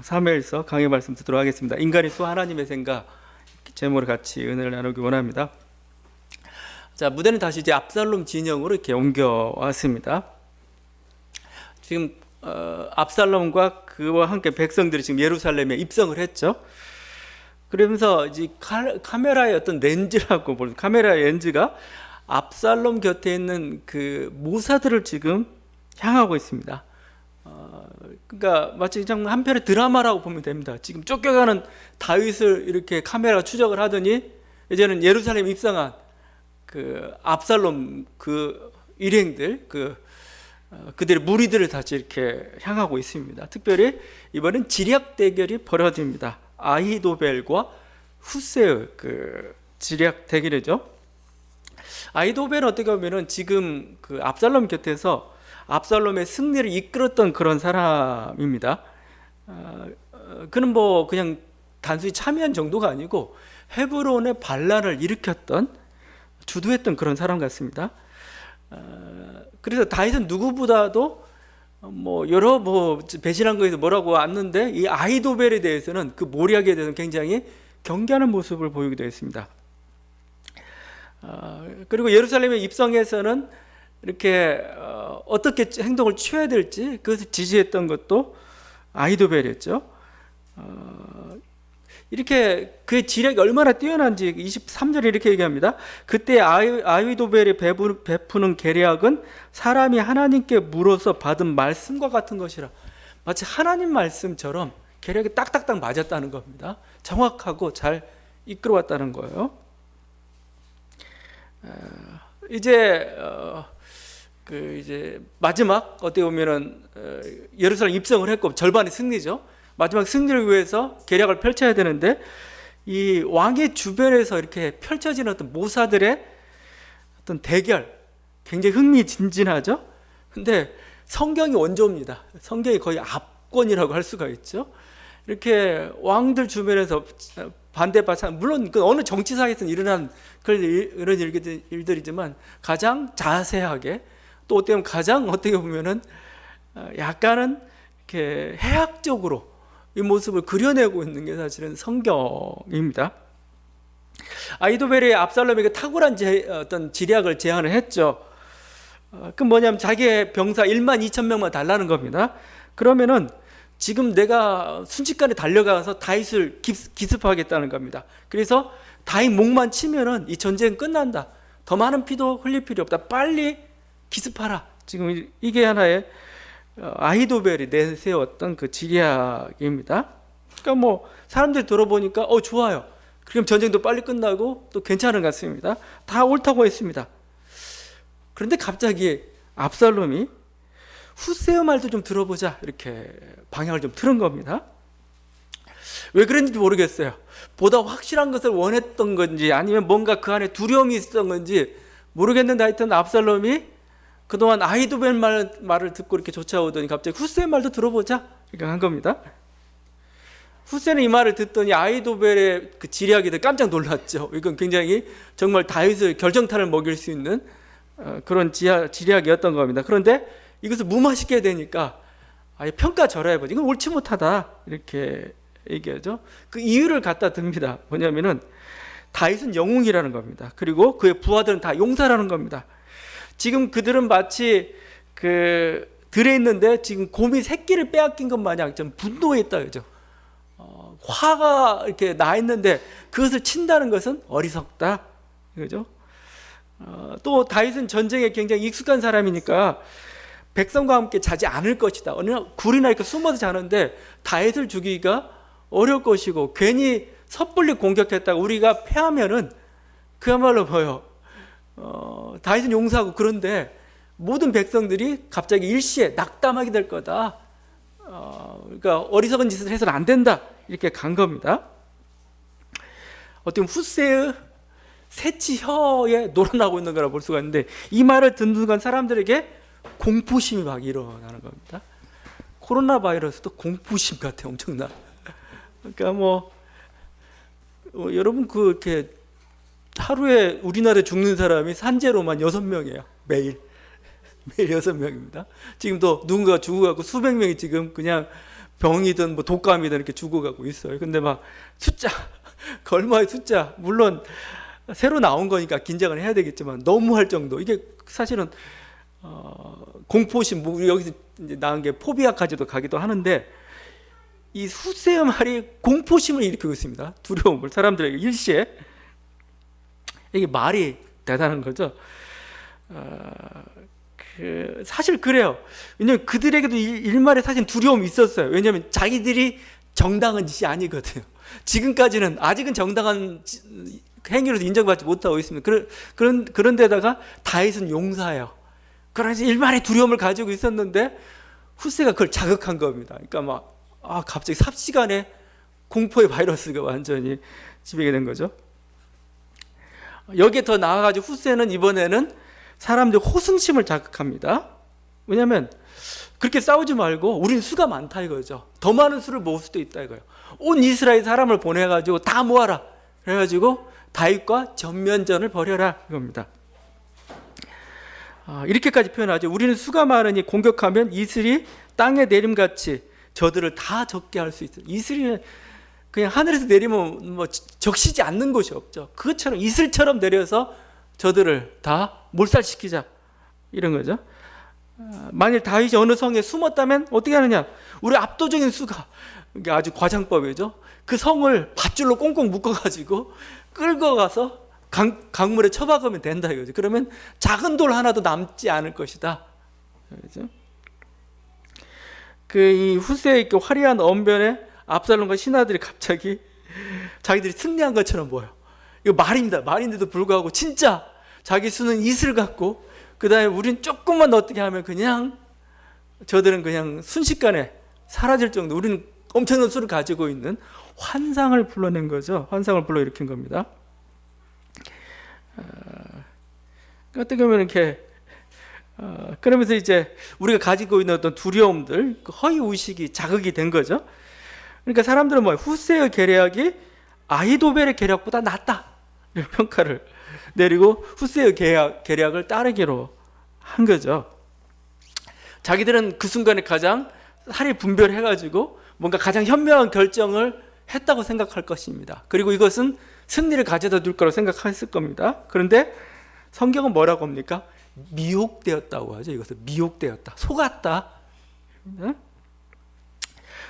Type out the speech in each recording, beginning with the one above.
사무엘서 강의 말씀 듣도록 하겠습니다. 인간의 수 하나님의 생각 제목으로 같이 은혜를 나누기 원합니다. 자, 무대는 다시 이제 압살롬 진영으로 이렇게 옮겨왔습니다. 지금 압살롬과 그와 함께 백성들이 지금 예루살렘에 입성을 했죠. 그러면서 이제 카메라의 어떤 렌즈라고 보는 카메라의 렌즈가 압살롬 곁에 있는 그 모사들을 지금 향하고 있습니다. 그러니까 마치 그냥 한편의 드라마라고 보면 됩니다. 지금 쫓겨가는 다윗을 이렇게 카메라가 추적을 하더니 이제는 예루살렘 입성한 그 압살롬 그 일행들 그들의 무리들을 다시 이렇게 향하고 있습니다. 특별히 이번엔 지략 대결이 벌어집니다. 아히도벨과 후세의 그 지략 대결이죠. 아히도벨은 어떻게 보면은 지금 그 압살롬 곁에서 압살롬의 승리를 이끌었던 그런 사람입니다. 그는 뭐 그냥 단순히 참여한 정도가 아니고 헤브론의 반란을 일으켰던 주도했던 그런 사람 같습니다. 그래서 다윗은 누구보다도 여러 배신한 거에서 뭐라고 왔는데 이 아히도벨에 대해서는 그 모략에 대해서는 굉장히 경계하는 모습을 보이기도 했습니다. 그리고 예루살렘에 입성해서는 이렇게 어떻게 행동을 취해야 될지 그것을 지시했던 것도 아히도벨이었죠. 이렇게 그의 지략이 얼마나 뛰어난지 23절에 이렇게 얘기합니다. 그때 아히도벨이 베푸는 계략은 사람이 하나님께 물어서 받은 말씀과 같은 것이라. 마치 하나님 말씀처럼 계략이 딱딱딱 맞았다는 겁니다. 정확하고 잘 이끌어왔다는 거예요. 이제 마지막 어떻게 보면은 예루살렘 입성을 했고 절반의 승리죠. 마지막 승리를 위해서 계략을 펼쳐야 되는데 이 왕의 주변에서 이렇게 펼쳐지는 어떤 모사들의 어떤 대결 굉장히 흥미진진하죠. 근데 성경이 원조입니다. 성경이 거의 압권이라고 할 수가 있죠. 이렇게 왕들 주변에서 반대파상 물론 그 어느 정치사에서는 일어난 그런 일들이지만 가장 자세하게 또 어떻게 보면 가장 어떻게 보면은 약간은 이렇게 해학적으로 이 모습을 그려내고 있는 게 사실은 성경입니다. 아히도벨이 압살롬에게 탁월한 어떤 지략을 제안을 했죠. 그 뭐냐면 자기의 병사 12,000명만 달라는 겁니다. 그러면은 지금 내가 순식간에 달려가서 다윗을 기습하겠다는 겁니다. 그래서 다윗 목만 치면은 이 전쟁은 끝난다. 더 많은 피도 흘릴 필요 없다. 빨리 기습하라. 지금 이게 하나의 아히도벨이 내세웠던 그 지략입니다. 그러니까 사람들이 들어보니까 좋아요. 그럼 전쟁도 빨리 끝나고 또 괜찮은 것 같습니다. 다 옳다고 했습니다. 그런데 갑자기 압살롬이 후세의 말도 좀 들어보자 이렇게 방향을 좀 틀은 겁니다. 왜 그런지 모르겠어요. 보다 확실한 것을 원했던 건지 아니면 뭔가 그 안에 두려움이 있었던 건지 모르겠는데 하여튼 압살롬이 그동안 아히도벨 말을 듣고 이렇게 쫓아오더니 갑자기 후세의 말도 들어보자 이렇게 한 겁니다. 후세는 이 말을 듣더니 아히도벨의 그 지략에 깜짝 놀랐죠. 이건 굉장히 정말 다윗을 결정타를 먹일 수 있는 그런 지략이었던 겁니다. 그런데 이것을 무마시켜야 되니까 아예 평가절하해버리죠. 이건 옳지 못하다 이렇게 얘기하죠. 그 이유를 갖다 듭니다. 뭐냐면은 다윗은 영웅이라는 겁니다. 그리고 그의 부하들은 다 용사라는 겁니다. 지금 그들은 마치 들에 있는데 지금 곰이 새끼를 빼앗긴 것 마냥 좀 분노해 있다 그죠. 화가 이렇게 나 있는데 그것을 친다는 것은 어리석다 그죠. 또 다윗은 전쟁에 굉장히 익숙한 사람이니까 백성과 함께 자지 않을 것이다. 어느 굴이나 이렇게 숨어서 자는데 다윗을 죽이기가 어려울 것이고 괜히 섣불리 공격했다가 우리가 패하면은 그야말로 다윗은 용사고 그런데 모든 백성들이 갑자기 일시에 낙담하게 될 거다. 그러니까 어리석은 짓을 해서는 안 된다. 이렇게 간 겁니다. 어떻게 보면 후세의 새치 혀에 놀아나고 있는 거라 볼 수가 있는데 이 말을 듣는 순간 사람들에게 공포심이 막 일어나는 겁니다. 코로나 바이러스도 공포심 같아 엄청나. 그러니까 여러분 이렇게 하루에 우리나라에 죽는 사람이 산재로만 6명이에요. 매일 6명입니다. 지금도 누군가 죽어갖고 수백 명이 지금 그냥 병이든 뭐 독감이든 이렇게 죽어가고 있어요. 근데 막 숫자, 걸마의 숫자, 물론 새로 나온 거니까 긴장을 해야 되겠지만 너무 할 정도. 이게 사실은 공포심, 뭐 여기서 이제 나온 게 포비아까지도 가기도 하는데, 이 후세의 말이 공포심을 일으키고 있습니다. 두려움을 사람들에게 일시에. 이게 말이 대단한 거죠. 사실 그래요. 왜냐하면 그들에게도 일말에 사실 두려움이 있었어요. 왜냐하면 자기들이 정당한 짓이 아니거든요. 지금까지는 아직은 정당한 행위로서 인정받지 못하고 있습니다. 그런 데다가 다윗은 용사예요. 그래서 일말의 두려움을 가지고 있었는데 후세가 그걸 자극한 겁니다. 그러니까 갑자기 삽시간에 공포의 바이러스가 완전히 지배게 된 거죠. 여기에 더 나아가지고 후세는 이번에는 사람들 호승심을 자극합니다. 왜냐하면 그렇게 싸우지 말고 우리는 수가 많다 이거죠. 더 많은 수를 모을 수도 있다 이거예요. 온 이스라엘 사람을 보내가지고 다 모아라. 그래가지고 다윗과 전면전을 벌여라 이겁니다. 이렇게까지 표현하죠. 우리는 수가 많으니 공격하면 이슬이 땅에 내림같이 저들을 다 적게 할 수 있어요. 이슬이 그냥 하늘에서 내리면 뭐 적시지 않는 곳이 없죠. 그것처럼 이슬처럼 내려서 저들을 다 몰살시키자 이런 거죠. 만일 다윗이 어느 성에 숨었다면 어떻게 하느냐? 우리 압도적인 수가, 이게 아주 과장법이죠. 그 성을 밧줄로 꽁꽁 묶어가지고 끌고 가서 강물에 쳐박으면 된다 이거죠. 그러면 작은 돌 하나도 남지 않을 것이다. 그렇죠? 이 후세의 그 화려한 언변에 압살롬과 신하들이 갑자기 자기들이 승리한 것처럼 보여. 이거 말입니다. 말인데도 불구하고 진짜 자기 수는 이슬 같고, 그 다음에 우린 조금만 어떻게 하면 그냥 저들은 그냥 순식간에 사라질 정도, 우리는 엄청난 수를 가지고 있는 환상을 불러낸 거죠. 환상을 불러일으킨 겁니다. 어떻게 보면 이렇게 그러면서 이제 우리가 가지고 있는 어떤 두려움들, 허위의식이 자극이 된 거죠. 그러니까 사람들은 후세의 계략이 아히도벨의 계략보다 낫다 이런 평가를 내리고 후세의 계략을 따르기로 한 거죠. 자기들은 그 순간에 가장 살이 분별해가지고 뭔가 가장 현명한 결정을 했다고 생각할 것입니다. 그리고 이것은 승리를 가져다 줄 거라고 생각했을 겁니다. 그런데 성경은 뭐라고 합니까? 미혹되었다고 하죠. 이것을 미혹되었다, 속았다.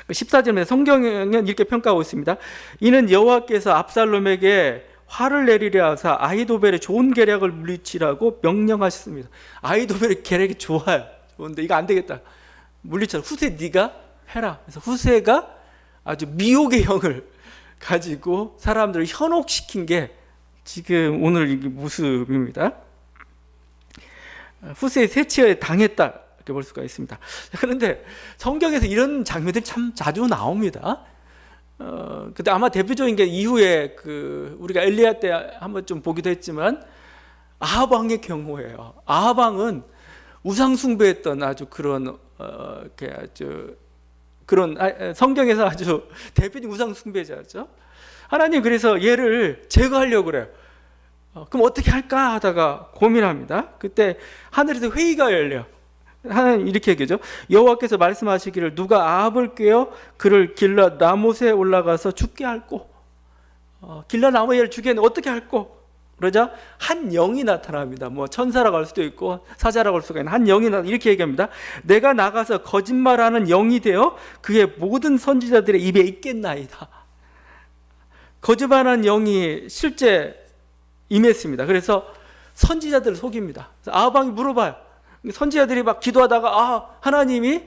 14절에 성경은 이렇게 평가하고 있습니다. 이는 여호와께서 압살롬에게 화를 내리려 하사 아히도벨의 좋은 계략을 물리치라고 명령하셨습니다. 아히도벨의 계략이 좋아요. 좋은데 이거 안 되겠다. 물리쳐라. 후세 네가 해라. 그래서 후세가 아주 미혹의 형을 가지고 사람들을 현혹시킨 게 지금 오늘 이 모습입니다. 후세의 세치에 당했다 이렇게 볼 수가 있습니다. 그런데 성경에서 이런 장면들이 참 자주 나옵니다. 근데 아마 대표적인 게 이후에 우리가 엘리야 때 한번 좀 보기도 했지만 아합 왕의 경우예요. 아합 왕은 우상 숭배했던 아주 그런 성경에서 아주 대표적인 우상 숭배자죠. 하나님 그래서 얘를 제거하려고 그래요. 그럼 어떻게 할까 하다가 고민합니다. 그때 하늘에서 회의가 열려. 하나님 이렇게 얘기하죠. 여호와께서 말씀하시기를 누가 아합을 꾀어 그를 길라 라못에 올라가서 죽게 할꼬. 길라 라못을 죽이는 어떻게 할꼬. 그러자 한 영이 나타납니다. 뭐 천사라고 할 수도 있고 사자라고 할 수가 있는 한 영이 이렇게 얘기합니다. 내가 나가서 거짓말하는 영이 되어 그의 모든 선지자들의 입에 있겠나이다. 거짓말하는 영이 실제 임했습니다. 그래서 선지자들을 속입니다. 아합 왕이 물어봐요. 선지자들이 막 기도하다가 하나님이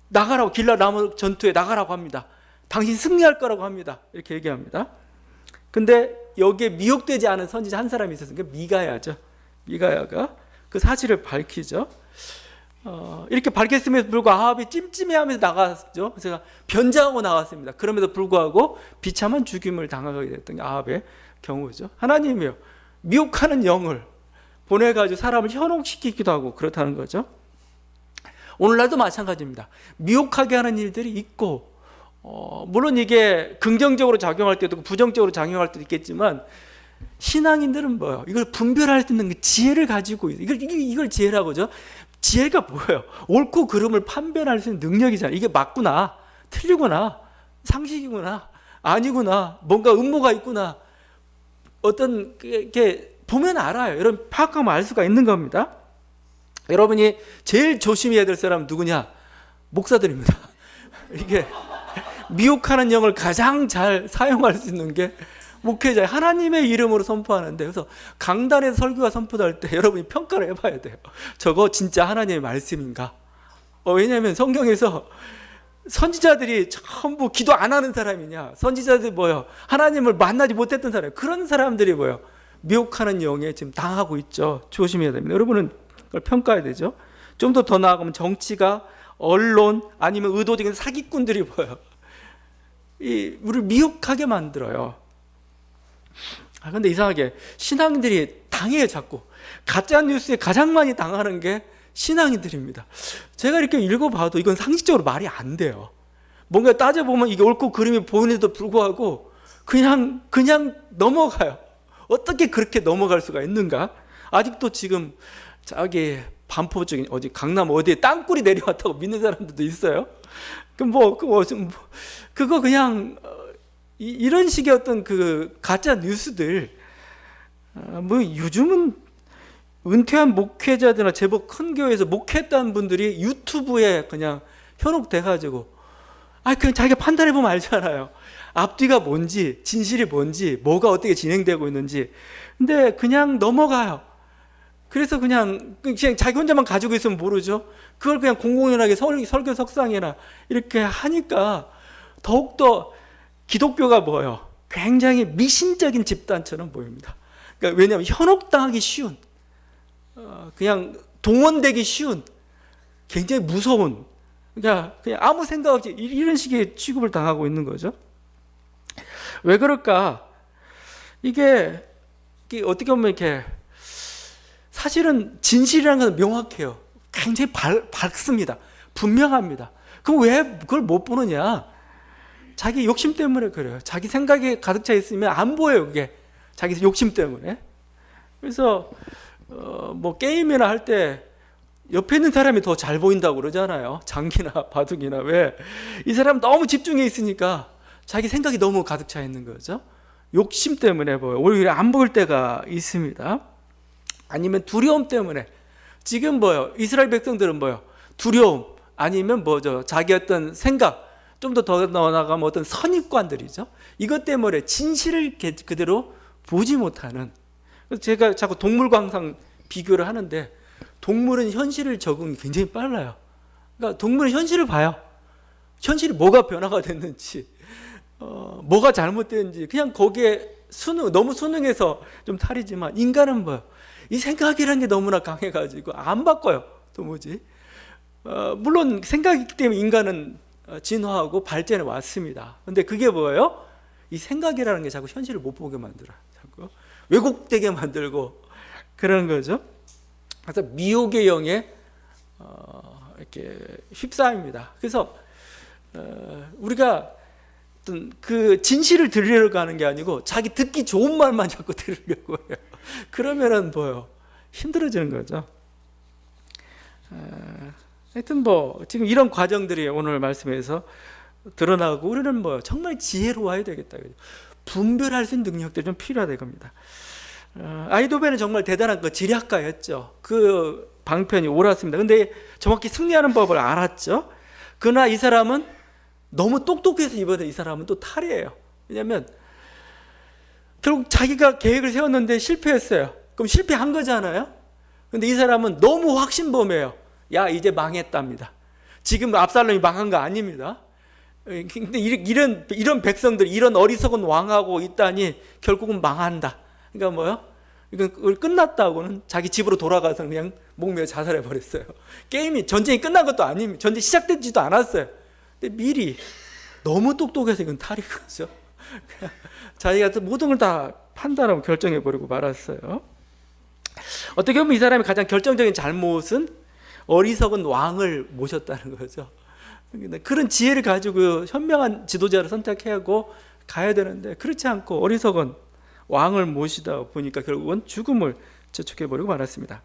나가라고, 길라 라못 전투에 나가라고 합니다. 당신 승리할 거라고 합니다. 이렇게 얘기합니다. 근데 여기에 미혹되지 않은 선지자 한 사람이 있었으니까 미가야죠. 미가야가 그 사실을 밝히죠. 이렇게 밝혔음에도 불구하고 아합이 찜찜해하면서 나갔죠. 그래서 변장하고 나왔습니다. 그럼에도 불구하고 비참한 죽임을 당하게 됐던 게 아합의 경우죠. 하나님이요, 미혹하는 영을 보내가지고 사람을 현혹시키기도 하고 그렇다는 거죠. 오늘날도 마찬가지입니다. 미혹하게 하는 일들이 있고, 물론 이게 긍정적으로 작용할 때도 있고 부정적으로 작용할 때도 있겠지만, 신앙인들은 뭐예요? 이걸 분별할 수 있는 지혜를 가지고 있어요. 이걸 지혜라고 하죠. 지혜가 뭐예요? 옳고 그름을 판별할 수 있는 능력이잖아요. 이게 맞구나, 틀리구나, 상식이구나, 아니구나, 뭔가 음모가 있구나, 어떤 게 보면 알아요. 여러분 파악하면 알 수가 있는 겁니다. 여러분이 제일 조심해야 될 사람은 누구냐? 목사들입니다. 이게 미혹하는 영을 가장 잘 사용할 수 있는 게 목회자, 하나님의 이름으로 선포하는데, 그래서 강단에서 설교가 선포될 때 여러분이 평가를 해봐야 돼요. 저거 진짜 하나님의 말씀인가? 왜냐하면 성경에서 선지자들이 전부 기도 안 하는 사람이냐, 선지자들이 뭐요, 하나님을 만나지 못했던 사람, 그런 사람들이 뭐요, 미혹하는 영에 지금 당하고 있죠. 조심해야 됩니다. 여러분은 그걸 평가해야 되죠. 좀 더 나아가면 정치가, 언론, 아니면 의도적인 사기꾼들이 뭐요, 우리를 미혹하게 만들어요. 근데 이상하게 신앙인들이 당해요. 자꾸 가짜 뉴스에 가장 많이 당하는 게 신앙인들입니다. 제가 이렇게 읽어봐도 이건 상식적으로 말이 안 돼요. 뭔가 따져보면 이게 옳고 그름이 보이는데도 불구하고 그냥 넘어가요. 어떻게 그렇게 넘어갈 수가 있는가? 아직도 지금 저기 반포 쪽에 어디 강남 어디에 땅굴이 내려왔다고 믿는 사람들도 있어요. 그거 그냥 이런 식의 어떤 그 가짜 뉴스들, 요즘은 은퇴한 목회자들이나 제법 큰 교회에서 목회했다는 분들이 유튜브에 그냥 현혹돼가지고, 그냥 자기가 판단해보면 알잖아요. 앞뒤가 뭔지, 진실이 뭔지, 뭐가 어떻게 진행되고 있는지. 근데 그냥 넘어가요. 그래서 그냥 자기 혼자만 가지고 있으면 모르죠. 그걸 그냥 공공연하게 설교 석상이나 이렇게 하니까 더욱더 기독교가 뭐예요? 굉장히 미신적인 집단처럼 보입니다. 그러니까 왜냐하면 현혹당하기 쉬운, 그냥 동원되기 쉬운, 굉장히 무서운, 그러니까 그냥 아무 생각 없이 이런 식의 취급을 당하고 있는 거죠. 왜 그럴까? 이게 어떻게 보면 이렇게 사실은 진실이라는 건 명확해요. 굉장히 밝습니다. 분명합니다. 그럼 왜 그걸 못 보느냐? 자기 욕심 때문에 그래요. 자기 생각이 가득 차 있으면 안 보여요. 그게 자기 욕심 때문에. 그래서 뭐 게임이나 할 때 옆에 있는 사람이 더 잘 보인다고 그러잖아요. 장기나 바둑이나. 왜? 이 사람 너무 집중해 있으니까 자기 생각이 너무 가득 차 있는 거죠. 욕심 때문에 보여요. 오히려 안 보일 때가 있습니다. 아니면 두려움 때문에. 지금 뭐요? 이스라엘 백성들은 뭐요? 두려움, 아니면 뭐죠? 자기 어떤 생각, 좀 더 나가면 어떤 선입관들이죠. 이것 때문에 진실을 그대로 보지 못하는. 제가 자꾸 동물과 항상 비교를 하는데, 동물은 현실을 적응이 굉장히 빨라요. 그러니까 동물은 현실을 봐요. 현실이 뭐가 변화가 됐는지, 뭐가 잘못됐는지, 그냥 거기에 너무 순응해서 좀 탈이지만, 인간은 뭐예요? 이 생각이라는 게 너무나 강해가지고 안 바꿔요. 도무지. 물론 생각이 있기 때문에 인간은 진화하고 발전해 왔습니다. 근데 그게 뭐예요? 이 생각이라는 게 자꾸 현실을 못 보게 만들어요. 자꾸 왜곡되게 만들고 그런 거죠. 그래서 미혹의 영에 이렇게 휩싸입니다. 그래서 우리가 어떤 그 진실을 들으려고 하는 게 아니고 자기 듣기 좋은 말만 자꾸 들으려고 해요. 그러면은 뭐요? 힘들어지는 거죠. 하여튼 뭐 지금 이런 과정들이 오늘 말씀에서 드러나고, 우리는 뭐 정말 지혜로워야 되겠다. 분별할 수 있는 능력들이 좀 필요하다 겁니다. 아이도베는 정말 대단한 그 지략가였죠. 그 방편이 옳았습니다. 근데 정확히 승리하는 법을 알았죠. 그러나 이 사람은 너무 똑똑해서 이번에 이 사람은 또 탈이에요. 왜냐하면 결국 자기가 계획을 세웠는데 실패했어요. 그럼 실패한 거잖아요. 근데 이 사람은 너무 확신범이에요. 야, 이제 망했답니다. 지금 압살롬이 망한 거 아닙니다. 근데 이런 백성들, 이런 어리석은 왕하고 있다니 결국은 망한다. 그러니까 뭐요? 이건 끝났다고는 자기 집으로 돌아가서 그냥 목매어 자살해 버렸어요. 전쟁이 끝난 것도 아닙니다. 전쟁 시작되지도 않았어요. 근데 미리 너무 똑똑해서 이건 탈인 거죠. 자기가 모든 걸 다 판단하고 결정해 버리고 말았어요. 어떻게 보면 이 사람의 가장 결정적인 잘못은 어리석은 왕을 모셨다는 거죠. 그런 지혜를 가지고 현명한 지도자를 선택해야 하고 가야 되는데, 그렇지 않고 어리석은 왕을 모시다 보니까 결국은 죽음을 저촉해버리고 말았습니다.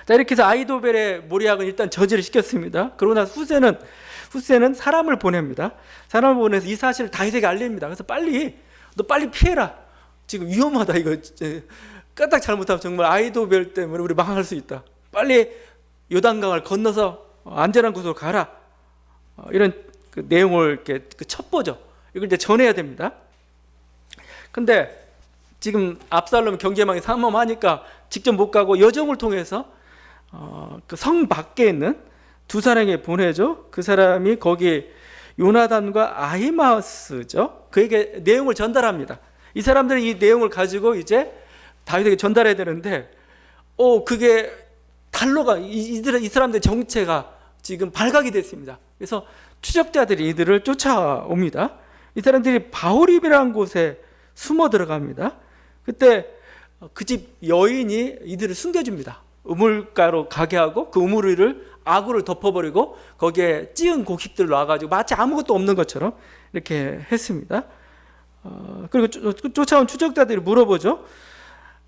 자, 이렇게 해서 아이도벨의 모략은 일단 저지를 시켰습니다. 그러나 후세는 후세는 사람을 보냅니다. 사람을 보내서 이 사실을 다윗에게 알립니다. 그래서 너 빨리 피해라. 지금 위험하다. 이거 까딱 잘못하면 정말 아이도벨 때문에 우리 망할 수 있다. 빨리 요단강을 건너서 안전한 곳으로 가라. 이런 그 내용을 이렇게 그 첩보죠. 이걸 이제 전해야 됩니다. 근데 지금 압살롬 경제망이 삼엄하니까 직접 못 가고 여정을 통해서 그 성 밖에 있는 두 사람에게 보내죠. 그 사람이 거기 요나단과 아히마스죠. 그에게 내용을 전달합니다. 이 사람들은 이 내용을 가지고 이제 다윗에게 전달해야 되는데, 그게 달로가 이 사람들의 정체가 지금 발각이 됐습니다. 그래서 추적자들이 이들을 쫓아옵니다. 이 사람들이 바오림이라는 곳에 숨어 들어갑니다. 그때 그 집 여인이 이들을 숨겨줍니다. 우물가로 가게 하고 그 우물 위를 아구를 덮어버리고 거기에 찌은 곡식들 놔가지고 마치 아무것도 없는 것처럼 이렇게 했습니다. 그리고 쫓아온 추적자들이 물어보죠.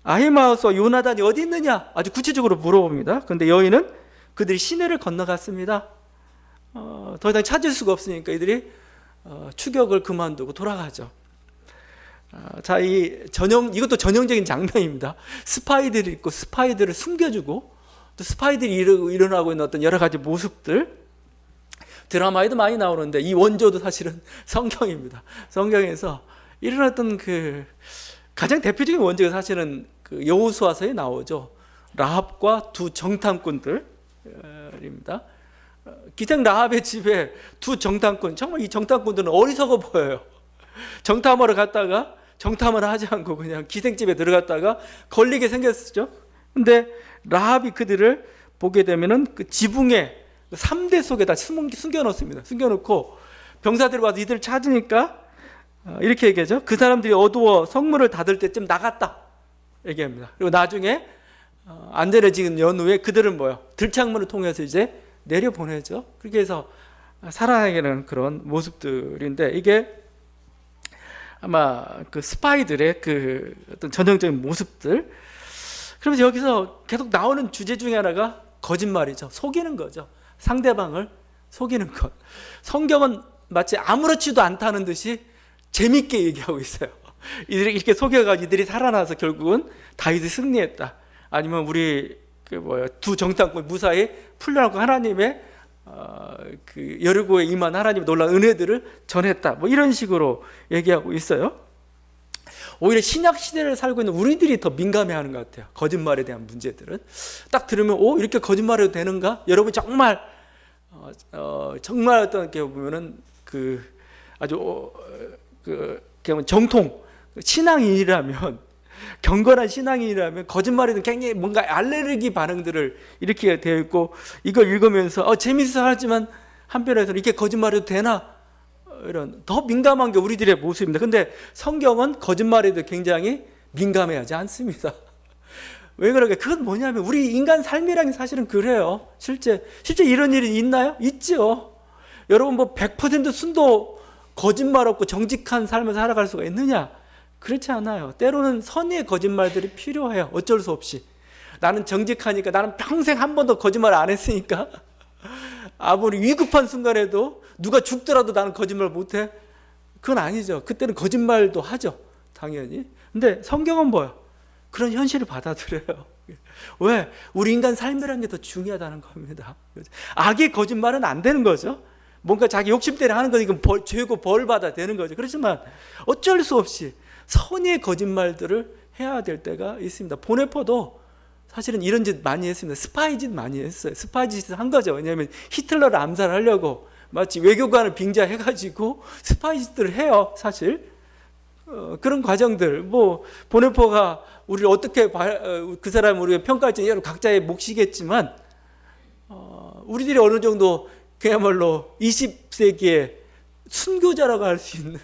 아히마스와 요나단이 어디 있느냐? 아주 구체적으로 물어봅니다. 그런데 여인은 그들이 시내를 건너갔습니다. 더 이상 찾을 수가 없으니까 이들이 추격을 그만두고 돌아가죠. 자, 이것도 전형적인 장면입니다. 스파이들이 있고 스파이들을 숨겨주고 또 스파이들이 일어나고 있는 어떤 여러 가지 모습들, 드라마에도 많이 나오는데 이 원조도 사실은 성경입니다. 성경에서 일어났던 그 가장 대표적인 원조가 사실은 그 여호수아서에 나오죠. 라합과 두 정탐꾼들입니다. 기생 라합의 집에 두 정탐꾼, 정말 이 정탐꾼들은 어리석어 보여요. 정탐하러 갔다가 정탐을 하지 않고 그냥 기생집에 들어갔다가 걸리게 생겼죠. 근데 라합이 그들을 보게 되면은 그 지붕에 3대 속에다 숨겨놓습니다. 숨겨놓고 병사들이 와서 이들을 찾으니까 이렇게 얘기하죠. 그 사람들이 어두워 성문을 닫을 때쯤 나갔다 얘기합니다. 그리고 나중에 안전해진 연후에 그들은 들창문을 통해서 이제 내려보내죠. 그렇게 해서 살아나게 되는 그런 모습들인데, 이게 아마 그 스파이들의 그 어떤 전형적인 모습들. 그러면서 여기서 계속 나오는 주제 중에 하나가 거짓말이죠. 속이는 거죠. 상대방을 속이는 것. 성경은 마치 아무렇지도 않다는 듯이 재밌게 얘기하고 있어요. 이들이 이렇게 속여가지고 이들이 살아나서 결국은 다윗이 승리했다. 아니면 우리 두 정탐꾼 무사히 풀려나고 하나님의 그 여리고에 임한 하나님의 놀라운 은혜들을 전했다. 이런 식으로 얘기하고 있어요. 오히려 신약 시대를 살고 있는 우리들이 더 민감해하는 것 같아요. 거짓말에 대한 문제들은 딱 들으면 이렇게 거짓말해도 되는가? 여러분 정말 어떤 게 보면은 그 아주 정통 신앙인이라면, 경건한 신앙인이라면 거짓말에는 굉장히 뭔가 알레르기 반응들을 일으키게 되어 있고, 이걸 읽으면서 재밌어 하지만 한편에서는 이게 거짓말해도 되나? 이런 더 민감한 게 우리들의 모습입니다. 근데 성경은 거짓말에도 굉장히 민감해하지 않습니다. 왜 그러게? 그건 뭐냐면 우리 인간 삶이란 게 사실은 그래요. 실제 이런 일이 있나요? 있죠. 여러분 100% 순도 거짓말 없고 정직한 삶을 살아갈 수가 있느냐? 그렇지 않아요. 때로는 선의의 거짓말들이 필요해요. 어쩔 수 없이. 나는 정직하니까, 나는 평생 한 번도 거짓말 안 했으니까 아무리 위급한 순간에도 누가 죽더라도 나는 거짓말 못해? 그건 아니죠. 그때는 거짓말도 하죠. 당연히. 근데 성경은 뭐예요? 그런 현실을 받아들여요. 왜? 우리 인간 삶이라는 게 더 중요하다는 겁니다. 악의 거짓말은 안 되는 거죠. 뭔가 자기 욕심 때문에 하는 건 이건 죄고 벌 받아야 되는 거죠. 그렇지만 어쩔 수 없이 선의의 거짓말들을 해야 될 때가 있습니다. 보네포도 사실은 이런 짓 많이 했습니다. 스파이 짓 많이 했어요. 스파이 짓을 한 거죠. 왜냐하면 히틀러를 암살하려고 마치 외교관을 빙자해가지고 스파이 짓들을 해요. 사실 그런 과정들, 보네포가 우리를 어떻게 그 사람 우리가 평가할지 여러 각자의 몫이겠지만, 우리들이 어느 정도 그야말로 20세기의 순교자라고 할 수 있는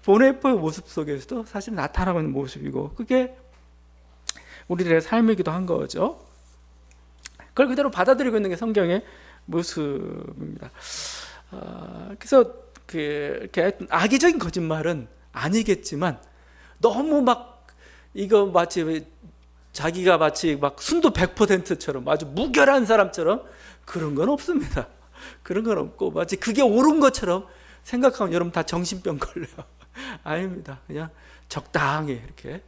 보네포의 모습 속에서도 사실 나타나고 있는 모습이고, 그게 우리들의 삶이기도 한 거죠. 그걸 그대로 받아들이고 있는 게 성경의 모습입니다. 그래서 이렇게 악의적인 거짓말은 아니겠지만, 너무 이거 마치 자기가 마치 순도 100%처럼 아주 무결한 사람처럼 그런 건 없습니다. 그런 건 없고 마치 그게 옳은 것처럼 생각하면 여러분 다 정신병 걸려요. 아닙니다. 그냥 적당히 이렇게.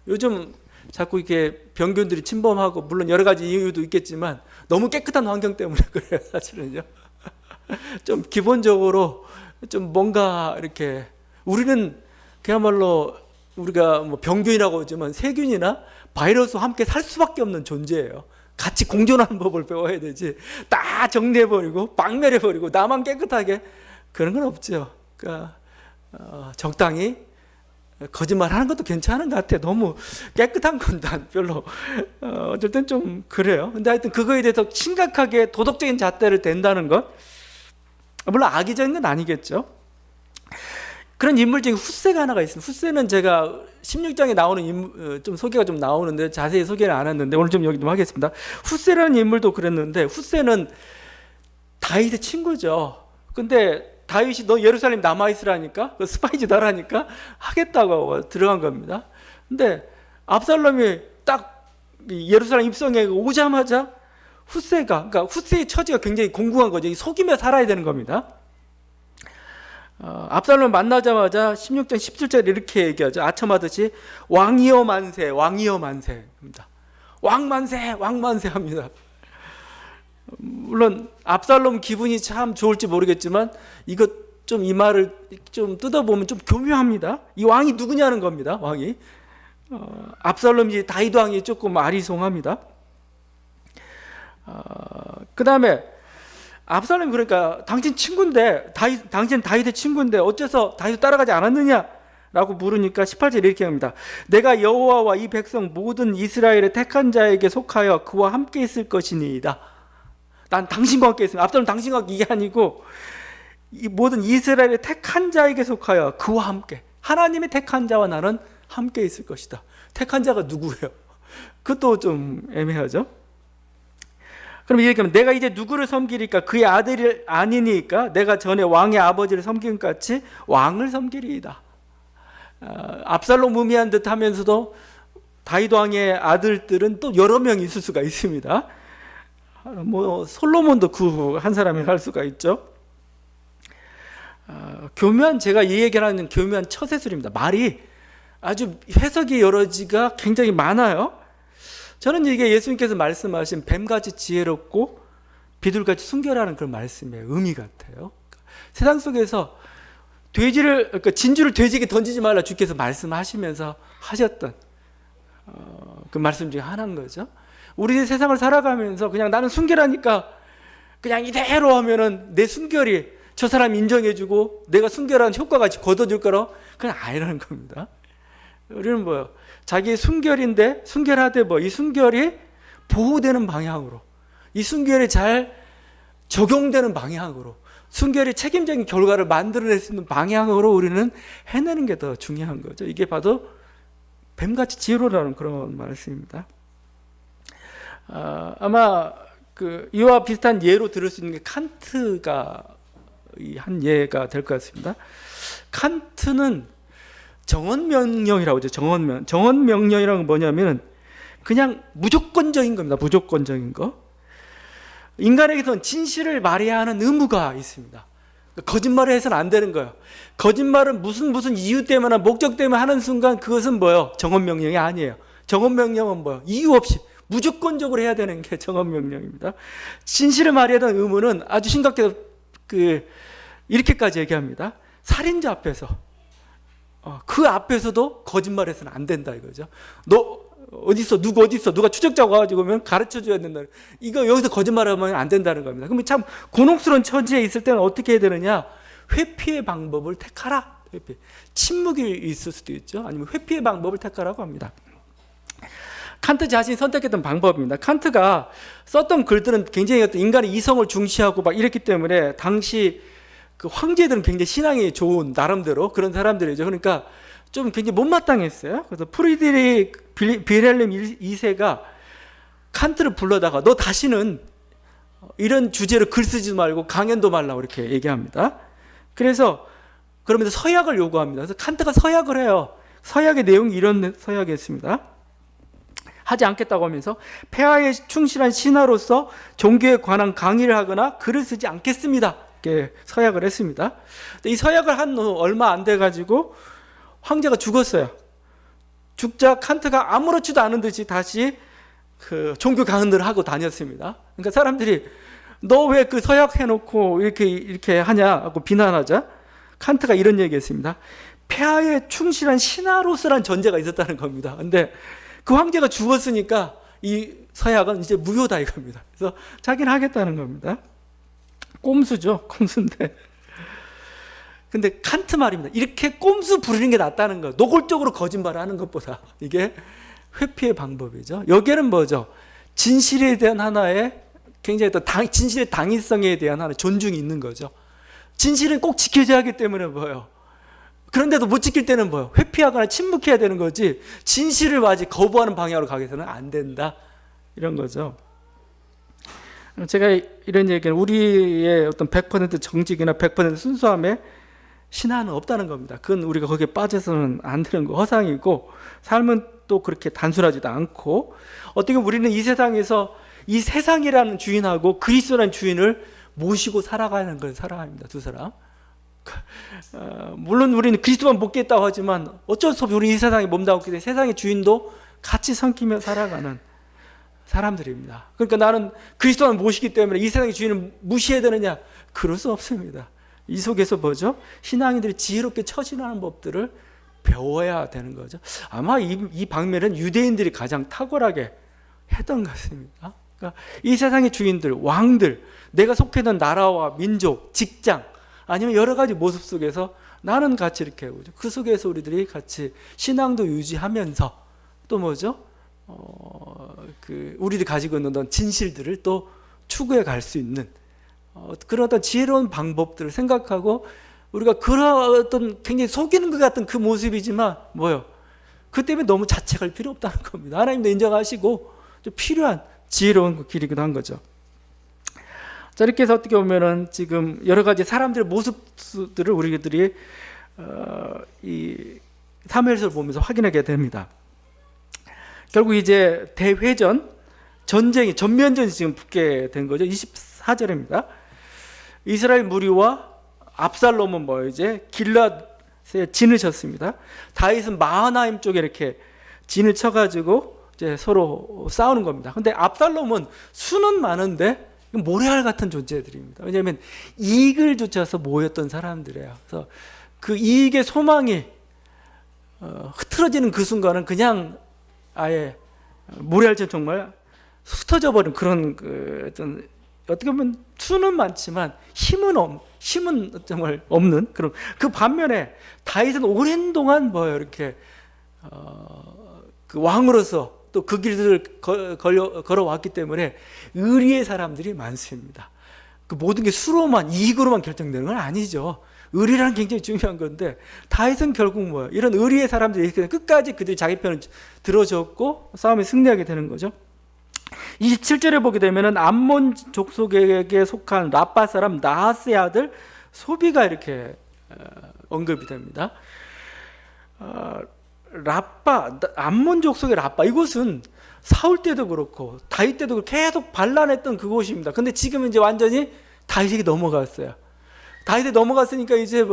요즘 자꾸 이렇게 병균들이 침범하고 물론 여러 가지 이유도 있겠지만 너무 깨끗한 환경 때문에 그래요. 사실은요. 좀 기본적으로 좀 뭔가 이렇게 우리는 그야말로 우리가 뭐 병균이라고 하지만 세균이나 바이러스와 함께 살 수밖에 없는 존재예요. 같이 공존하는 법을 배워야 되지. 다 정리해버리고 박멸해버리고 나만 깨끗하게 그런 건 없죠. 그러니까 적당히 거짓말하는 것도 괜찮은 것 같아요. 너무 깨끗한 건 난 별로 어쩔 땐 좀 그래요. 근데 하여튼 그거에 대해서 심각하게 도덕적인 잣대를 댄다는 것 물론 악의적인 건 아니겠죠. 그런 인물 중에 훗세가 하나가 있습니다. 훗세는 제가 16장에 나오는 인물, 좀 소개가 좀 나오는데 자세히 소개를 안 했는데 오늘 좀 여기 좀 하겠습니다. 훗세라는 인물도 그랬는데 훗세는 다윗의 친구죠. 근데 다윗이 너 예루살렘 남아있으라니까 스파이지 나라니까 하겠다고 들어간 겁니다. 근데 압살롬이 딱 예루살렘 입성에 오자마자 그러니까 훗세의 처지가 굉장히 공공한 거죠. 속이며 살아야 되는 겁니다. 압살롬 만나자마자 16장 17절에 이렇게 얘기하죠. 아첨하듯이 왕이여 만세, 왕이여 만세입니다. 왕만세, 왕만세 합니다. 물론 압살롬 기분이 참 좋을지 모르겠지만 이것 좀 이 말을 좀 뜯어보면 좀 교묘합니다. 이 왕이 누구냐는 겁니다. 왕이 압살롬이 다윗 왕이 조금 아리송합니다. 그 다음에 압살롬이 그러니까 당신 친구인데 당신 다윗의 친구인데 어째서 다윗을 따라가지 않았느냐라고 물으니까 18절에 이렇게 합니다. 내가 여호와와 이 백성 모든 이스라엘의 택한 자에게 속하여 그와 함께 있을 것이니이다. 난 당신과 함께 있습니다. 압살롬 당신과 이게 아니고 이 모든 이스라엘의 택한 자에게 속하여 그와 함께 하나님의 택한 자와 나는 함께 있을 것이다. 택한 자가 누구예요? 그것도 좀 애매하죠. 그럼 이렇게 하면 내가 이제 누구를 섬기리까? 그의 아들이 아니니까 내가 전에 왕의 아버지를 섬긴 것 같이 왕을 섬기리이다. 압살롬 무미한 듯 하면서도 다윗 왕의 아들들은 또 여러 명 있을 수가 있습니다. 뭐 솔로몬도 그 한 사람이 할 수가 있죠. 교묘한 제가 이 얘기를 하는 교묘한 처세술입니다. 말이 아주 해석이 여러지가 굉장히 많아요. 저는 이게 예수님께서 말씀하신 뱀같이 지혜롭고 비둘같이 순결하는 그런 말씀의 의미 같아요. 세상 속에서 그러니까 진주를 돼지에게 던지지 말라 주께서 말씀하시면서 하셨던 그 말씀 중에 하나인 거죠. 우리 세상을 살아가면서 그냥 나는 순결하니까 그냥 이대로 하면은 내 순결이 저 사람 인정해주고 내가 순결한 효과가 거둬줄 거라 그냥 아니라는 겁니다. 우리는 뭐요? 자기 순결인데 순결하되 이 순결이 보호되는 방향으로 이 순결이 잘 적용되는 방향으로 순결이 책임적인 결과를 만들어낼 수 있는 방향으로 우리는 해내는 게 더 중요한 거죠. 이게 바로 뱀같이 지혜로라는 그런 말씀입니다. 아마 이와 비슷한 예로 들을 수 있는 게 칸트가 한 예가 될 것 같습니다. 칸트는 정언명령이라고 하죠. 정언명령이라는 건 뭐냐면 그냥 무조건적인 겁니다. 무조건적인 거. 인간에게서는 진실을 말해야 하는 의무가 있습니다. 거짓말을 해서는 안 되는 거예요. 거짓말은 무슨 이유 때문에 목적 때문에 하는 순간 그것은 뭐예요? 정언명령이 아니에요. 정언명령은 뭐예요? 이유 없이 무조건적으로 해야 되는 게 정언명령입니다. 진실을 말해야 되는 의무는 아주 심각해서 이렇게까지 얘기합니다. 살인자 앞에서 그 앞에서도 거짓말해서는 안 된다 이거죠. 너 어딨어? 누구 어딨어? 누가 추적자가 와가지고 오면 가르쳐줘야 된다. 이거 여기서 거짓말하면 안 된다는 겁니다. 그러면 참 곤혹스러운 처지에 있을 때는 어떻게 해야 되느냐? 회피의 방법을 택하라. 침묵이 있을 수도 있죠. 아니면 회피의 방법을 택하라고 합니다. 칸트 자신이 선택했던 방법입니다. 칸트가 썼던 글들은 굉장히 어떤 인간의 이성을 중시하고 막 이랬기 때문에 당시 그 황제들은 굉장히 신앙이 좋은 나름대로 그런 사람들이죠. 그러니까 좀 굉장히 못마땅했어요. 그래서 프리드리히 빌헬름 2세가 칸트를 불러다가 너 다시는 이런 주제로 글 쓰지 말고 강연도 말라고 이렇게 얘기합니다. 그러면서 서약을 요구합니다. 그래서 칸트가 서약을 해요. 서약의 내용이 이런 서약이었습니다. 하지 않겠다고 하면서 폐하에 충실한 신하로서 종교에 관한 강의를 하거나 글을 쓰지 않겠습니다. 이렇게 서약을 했습니다. 이 서약을 한 후 얼마 안 돼가지고 황제가 죽었어요. 죽자 칸트가 아무렇지도 않은 듯이 다시 그 종교 강연들을 하고 다녔습니다. 그러니까 사람들이 너 왜 그 서약 해놓고 이렇게 하냐 하고 비난하자 칸트가 이런 얘기했습니다. 폐하에 충실한 신하로서란 전제가 있었다는 겁니다. 근데 그 황제가 죽었으니까 이 서약은 이제 무효다 이겁니다. 그래서 자기는 하겠다는 겁니다. 꼼수죠, 꼼수인데. 근데 칸트 말입니다. 이렇게 꼼수 부리는 게 낫다는 거. 노골적으로 거짓말을 하는 것보다 이게 회피의 방법이죠. 여기에는 뭐죠? 진실에 대한 하나의 굉장히 또 진실의 당위성에 대한 하나의 존중이 있는 거죠. 진실은 꼭 지켜져야 하기 때문에 뭐예요? 그런데도 못 지킬 때는 뭐예요? 회피하거나 침묵해야 되는 거지 진실을 아직 거부하는 방향으로 가게서는 안 된다. 이런 거죠. 제가 이런 얘기는 우리의 어떤 100% 정직이나 100% 순수함에 신화는 없다는 겁니다. 그건 우리가 거기에 빠져서는 안 되는 거 허상이고 삶은 또 그렇게 단순하지도 않고 어떻게 보면 우리는 이 세상에서 이 세상이라는 주인하고 그리스도라는 주인을 모시고 살아가는 걸 살아갑니다. 두 사람. 물론 우리는 그리스도만 못 겠다고 하지만 어쩔 수 없이 우리 이 세상에 몸담았기 때문에 세상의 주인도 같이 섬기며 살아가는 사람들입니다. 그러니까 나는 그리스도만 모시기 때문에 이 세상의 주인을 무시해야 되느냐? 그럴 수 없습니다. 이 속에서 뭐죠? 신앙인들이 지혜롭게 처신하는 법들을 배워야 되는 거죠. 아마 이 방면은 유대인들이 가장 탁월하게 했던 것 같습니다. 그러니까 이 세상의 주인들, 왕들, 내가 속해있는 나라와 민족, 직장 아니면 여러 가지 모습 속에서 나는 같이 이렇게 해보죠. 그 속에서 우리들이 같이 신앙도 유지하면서 또 뭐죠? 우리들이 가지고 있는 어떤 진실들을 또 추구해 갈 수 있는 그런 어떤 지혜로운 방법들을 생각하고 우리가 그런 어떤 굉장히 속이는 것 같은 그 모습이지만 뭐요? 그 때문에 너무 자책할 필요 없다는 겁니다. 하나님도 인정하시고 좀 필요한 지혜로운 길이기도 한 거죠. 자, 이렇게 해서 어떻게 보면은 지금 여러 가지 사람들의 모습들을 우리들이 이 사무엘서를 보면서 확인하게 됩니다. 결국 이제 대회전 전쟁이 전면전이 지금 붙게 된 거죠. 24절입니다. 이스라엘 무리와 압살롬은 이제 길앗에 진을 쳤습니다. 다윗은 마하나임 쪽에 이렇게 진을 쳐가지고 이제 서로 싸우는 겁니다. 근데 압살롬은 수는 많은데 모래알 같은 존재들입니다. 왜냐하면 이익을 쫓아서 모였던 사람들이에요. 그래서 그 이익의 소망이 흐트러지는 그 순간은 그냥 아예 모래알처럼 정말 흩어져 버린 그런 어떻게 보면 수는 많지만 힘은 정말 없는 그런. 그 반면에 다윗은 오랜 동안 이렇게 그 왕으로서 또 그 길들을 걸어왔기 때문에 의리의 사람들이 많습니다. 그 모든 게 수로만 이익으로만 결정되는 건 아니죠. 의리란 굉장히 중요한 건데 다윗은 결국 이런 의리의 사람들이 끝까지 그들이 자기 편을 들어줬고 싸움에 승리하게 되는 거죠. 27절에 보게 되면은 암몬 족속에게 속한 라빠 사람 나하스의 아들 소비가 이렇게 언급이 됩니다. 암몬 족속의 라빠, 이곳은 사울 때도 그렇고 다윗 때도 계속 반란했던 그곳입니다. 근데 지금 이제 완전히 다윗에게 넘어갔어요. 다윗에 넘어갔으니까 이제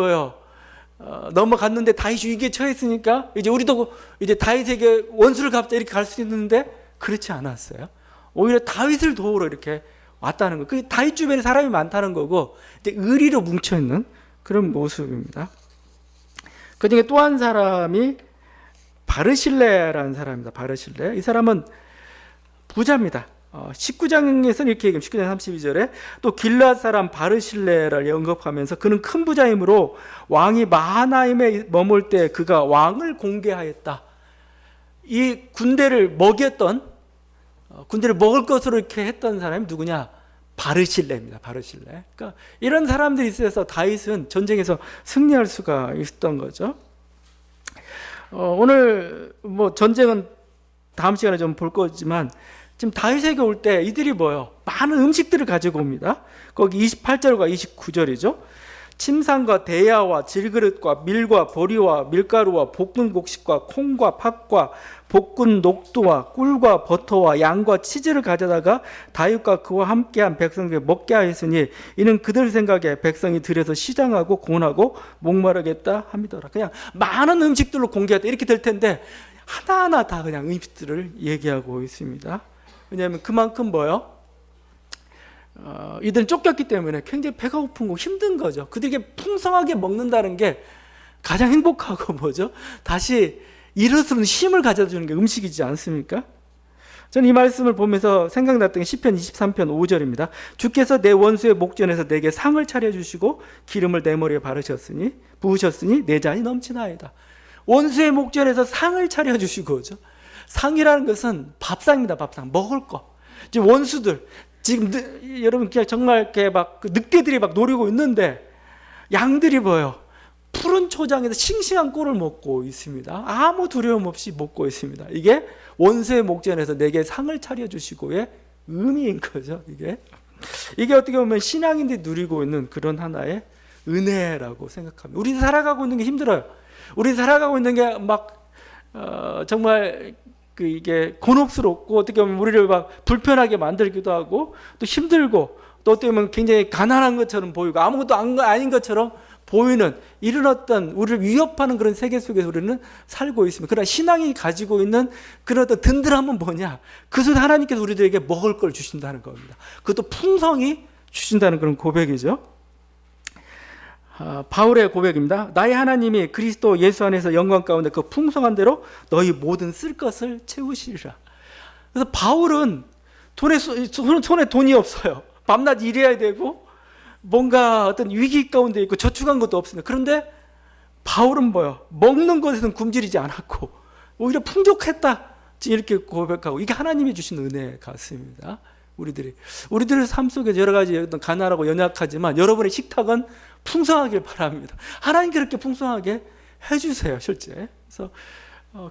넘어갔는데 다윗이 위기에 처했으니까 이제 우리도 이제 다윗에게 원수를 갚자 이렇게 갈 수 있는데 그렇지 않았어요. 오히려 다윗을 도우러 이렇게 왔다는 거. 그 다윗 주변에 사람이 많다는 거고 이제 의리로 뭉쳐 있는 그런 모습입니다. 그 중에 또 한 사람이 바르실레라는 사람입니다. 바르실레. 이 사람은 부자입니다. 19장에서는 이렇게 얘기합니다. 19장 32절에 또 길앗 사람 바르실레를 언급하면서 그는 큰 부자이므로 왕이 마하나임에 머물 때 그가 왕을 공개하였다. 이 군대를 먹을 것으로 이렇게 했던 사람이 누구냐? 바르실레입니다. 바르실레. 그러니까 이런 사람들이 있어서 다윗은 전쟁에서 승리할 수가 있었던 거죠. 오늘 전쟁은 다음 시간에 좀 볼 거지만 지금 다윗에게 올 때 이들이 많은 음식들을 가지고 옵니다. 거기 28절과 29절이죠. 침상과 대야와 질그릇과 밀과 보리와 밀가루와 볶은 곡식과 콩과 팥과 볶은 녹두와 꿀과 버터와 양과 치즈를 가져다가 다윗과 그와 함께한 백성에게 먹게 하였으니 이는 그들 생각에 백성이 들에서 시장하고 고난하고 목마르겠다 함이더라. 그냥 많은 음식들로 공개했다 이렇게 될 텐데 하나하나 다 그냥 음식들을 얘기하고 있습니다. 왜냐하면 그만큼 뭐요? 이들은 쫓겼기 때문에 굉장히 배가 고픈 거 힘든 거죠. 그들에게 풍성하게 먹는다는 게 가장 행복하고 뭐죠? 다시 일어서는 힘을 가져다 주는 게 음식이지 않습니까? 저는 이 말씀을 보면서 생각났던 게 시편 23편 5절입니다. 주께서 내 원수의 목전에서 내게 상을 차려주시고 기름을 내 머리에 부으셨으니 내 잔이 넘치나이다. 원수의 목전에서 상을 차려주시고죠. 상이라는 것은 밥상입니다. 밥상. 먹을 거. 지금 원수들 지금 여러분 그냥 정말 이렇게 막 늑대들이 막 노리고 있는데 양들이 뭐예요? 푸른 초장에서 싱싱한 꿀을 먹고 있습니다. 아무 두려움 없이 먹고 있습니다. 이게 원수의 목전에서 내게 상을 차려주시고의 의미인 거죠. 이게 어떻게 보면 신앙인들이 누리고 있는 그런 하나의 은혜라고 생각합니다. 우리 살아가고 있는 게 힘들어요. 우리 살아가고 있는 게 막 정말 이게 곤혹스럽고 어떻게 보면 우리를 막 불편하게 만들기도 하고 또 힘들고 또 어떻게 보면 굉장히 가난한 것처럼 보이고 아무것도 아닌 것처럼 보이는 이런 어떤 우리를 위협하는 그런 세계 속에서 우리는 살고 있습니다. 그러나 신앙이 가지고 있는 그런 어떤 든든함은 뭐냐? 그것은 하나님께서 우리들에게 먹을 걸 주신다는 겁니다. 그것도 풍성히 주신다는 그런 고백이죠. 바울의 고백입니다. 나의 하나님이 그리스도 예수 안에서 영광 가운데 그 풍성한 대로 너희 모든 쓸 것을 채우시리라. 그래서 바울은 손에 돈이 없어요. 밤낮 일해야 되고 뭔가 어떤 위기 가운데 있고 저축한 것도 없습니다. 그런데 바울은 뭐예요? 먹는 것에서는 굶주리지 않았고 오히려 풍족했다. 이렇게 고백하고 이게 하나님이 주신 은혜 같습니다. 우리들의 삶 속에 여러 가지 어떤 가난하고 연약하지만 여러분의 식탁은 풍성하길 바랍니다. 하나님 그렇게 풍성하게 해주세요, 실제.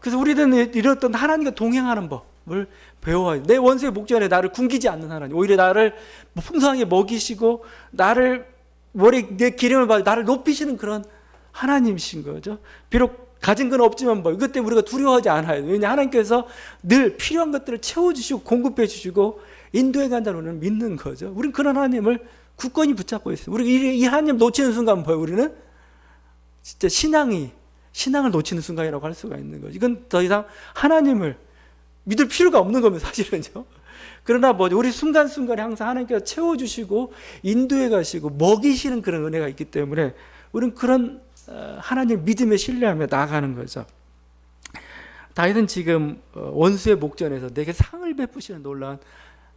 그래서 우리는 이런 어떤 하나님과 동행하는 법을 배워야 내 원수의 목전에 나를 굶기지 않는 하나님, 오히려 나를 풍성하게 먹이시고 나를 내 기름을 받아 나를 높이시는 그런 하나님이신 거죠. 비록 가진 건 없지만 이것 때문에 우리가 두려워하지 않아요. 왜냐 하나님께서 늘 필요한 것들을 채워주시고 공급해 주시고 인도해 간다는 우리는 믿는 거죠. 우리는 그런 하나님을 굳건히 붙잡고 있어요. 우리 이 하나님 놓치는 순간 뭐예요? 우리는 진짜 신앙을 놓치는 순간이라고 할 수가 있는 거죠. 이건 더 이상 하나님을 믿을 필요가 없는 겁니다, 사실은요. 그러나 우리 순간순간에 항상 하나님께서 채워주시고 인도해 가시고 먹이시는 그런 은혜가 있기 때문에 우리는 그런 하나님 믿음에 신뢰하며 나아가는 거죠. 다윗은 지금 원수의 목전에서 내게 상을 베푸시는 놀라운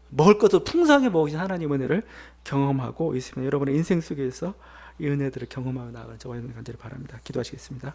먹을 것도 풍성하게 먹으신 하나님 은혜를 경험하고 있습니다. 여러분의 인생 속에서 이 은혜들을 경험하며 나아가는 저와 여러분 간절히 바랍니다. 기도하시겠습니다.